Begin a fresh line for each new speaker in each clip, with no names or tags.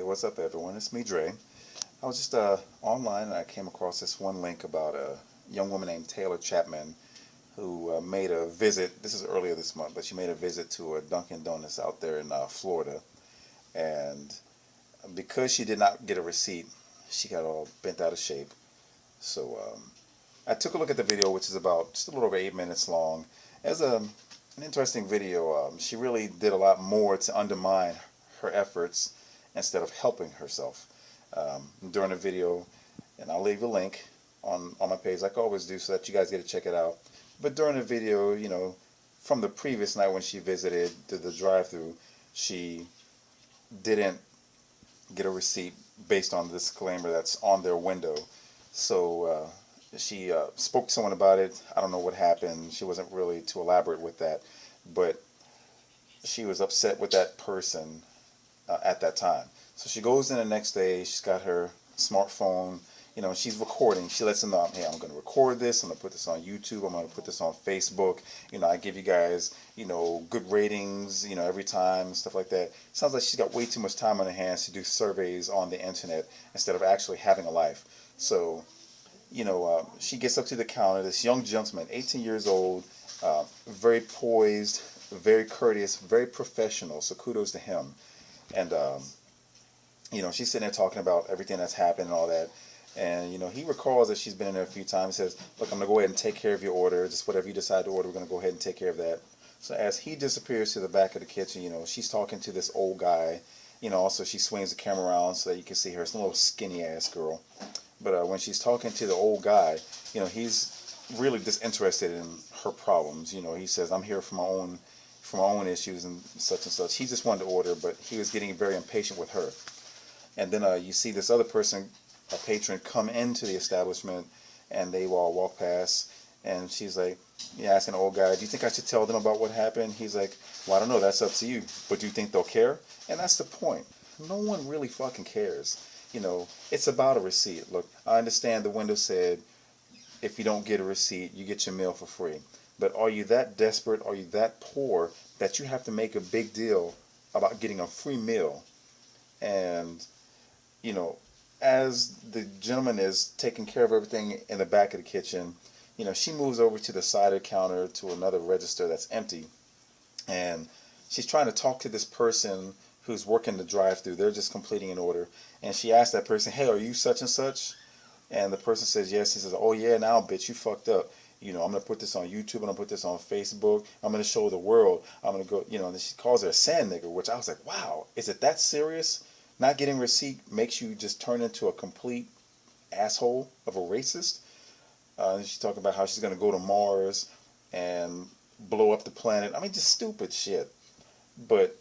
Hey, what's up, everyone? It's me, Dre. I was just online and I came across this one link about a young woman named Taylor Chapman who made a visit. This is earlier this month, but she made a visit to a Dunkin' Donuts out there in Florida. And because she did not get a receipt, she got all bent out of shape. So I took a look at the video, which is about just a little over 8 minutes long. As an interesting video, she really did a lot more to undermine her efforts instead of helping herself. During the video, and I'll leave a link on my page like I always do so that you guys get to check it out. But during the video, from the previous night when she visited the drive-through, she didn't get a receipt based on the disclaimer that's on their window. So she spoke to someone about it. I don't know what happened. She wasn't really too elaborate with that, but she was upset with that person at that time. So she goes in the next day. She's got her smartphone. She's recording. She lets them know, hey, I'm going to record this. I'm going to put this on YouTube. I'm going to put this on Facebook. I give you guys, good ratings, every time, stuff like that. Sounds like she's got way too much time on her hands to do surveys on the internet instead of actually having a life. So, she gets up to the counter. This young gentleman, 18 years old, very poised, very courteous, very professional. So kudos to him. And, she's sitting there talking about everything that's happened and all that. And, he recalls that she's been in there a few times. He says, look, I'm going to go ahead and take care of your order. Just whatever you decide to order, we're going to go ahead and take care of that. So as he disappears to the back of the kitchen, she's talking to this old guy. Also she swings the camera around so that you can see her. It's a little skinny ass girl. But when she's talking to the old guy, he's really disinterested in her problems. He says, I'm here for my own issues and such. He just wanted to order, but he was getting very impatient with her. And then you see this other person, a patron, come into the establishment, and they all walk past, and she's like, asking the old guy, do you think I should tell them about what happened? He's like, well, I don't know, that's up to you, but do you think they'll care? And that's the point. No one really fucking cares. It's about a receipt. Look, I understand the window said, if you don't get a receipt, you get your meal for free. But are you that desperate, are you that poor, that you have to make a big deal about getting a free meal? And, as the gentleman is taking care of everything in the back of the kitchen, she moves over to the side of the counter to another register that's empty. And she's trying to talk to this person who's working the drive-through. They're just completing an order. And she asks that person, hey, are you such and such? And the person says yes. He says, oh, yeah, now, bitch, you fucked up. I'm going to put this on YouTube. I'm going to put this on Facebook. I'm going to show the world. I'm going to go, and then she calls her a sand nigger, which I was like, wow, is it that serious? Not getting receipt makes you just turn into a complete asshole of a racist. She's talking about how she's going to go to Mars and blow up the planet. I mean, just stupid shit. But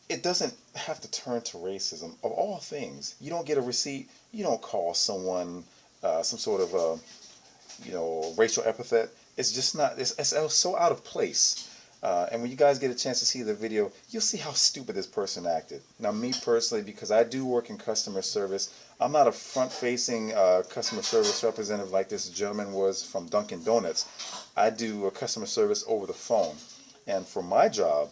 it doesn't have to turn to racism. Of all things, you don't get a receipt, you don't call someone some sort of racial epithet. It's just not. It's so out of place. And when you guys get a chance to see the video, you'll see how stupid this person acted. Now, me personally, because I do work in customer service, I'm not a front-facing customer service representative like this gentleman was from Dunkin' Donuts. I do customer service over the phone. And for my job,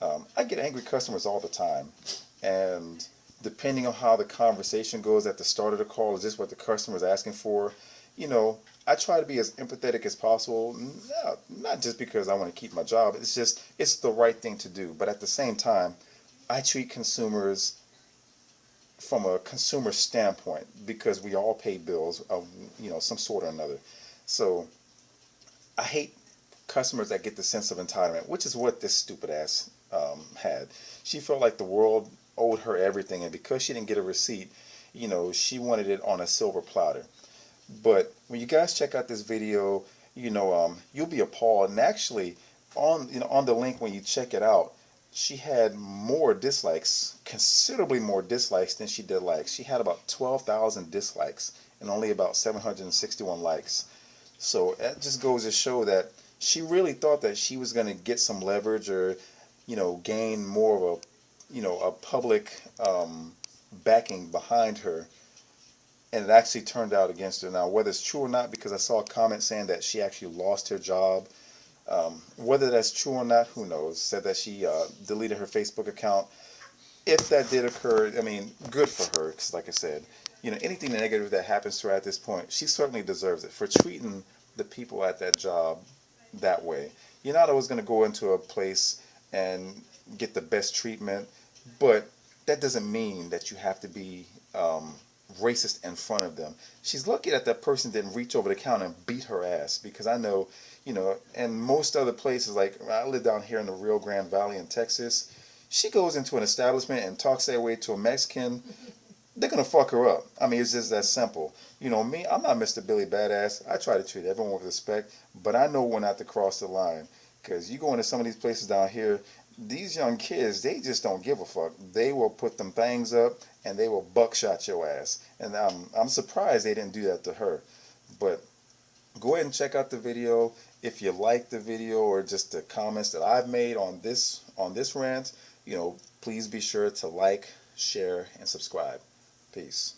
I get angry customers all the time. And depending on how the conversation goes at the start of the call, is this what the customer is asking for? I try to be as empathetic as possible, not just because I want to keep my job. It's the right thing to do. But at the same time, I treat consumers from a consumer standpoint because we all pay bills of, some sort or another. So I hate customers that get the sense of entitlement, which is what this stupid ass had. She felt like the world owed her everything, and because she didn't get a receipt, she wanted it on a silver platter. But when you guys check out this video, you'll be appalled. And actually, on the link when you check it out, she had more dislikes, considerably more dislikes than she did likes. She had about 12,000 dislikes and only about 761 likes. So that just goes to show that she really thought that she was going to get some leverage or, gain more of a public backing behind her. And it actually turned out against her. Now, whether it's true or not, because I saw a comment saying that she actually lost her job. Whether that's true or not, who knows? Said that she deleted her Facebook account. if that did occur, I mean, good for her. Because, like I said, anything negative that happens to her at this point, she certainly deserves it for treating the people at that job that way. You're not always going to go into a place and get the best treatment, but that doesn't mean that you have to be racist in front of them. She's lucky that that person didn't reach over the counter and beat her ass, because I know, and most other places, like I live down here in the Rio Grande Valley in Texas, she goes into an establishment and talks that way to a Mexican, they're gonna fuck her up. I mean, it's just that simple. Me, I'm not Mr. Billy Badass. I try to treat everyone with respect, but I know when not to cross the line. Because you go into some of these places down here, these young kids, they just don't give a fuck. They will put them things up and they will buckshot your ass. And I'm surprised they didn't do that to her. But go ahead and check out the video. If you like the video or just the comments that I've made on this rant, please be sure to like, share, and subscribe. Peace.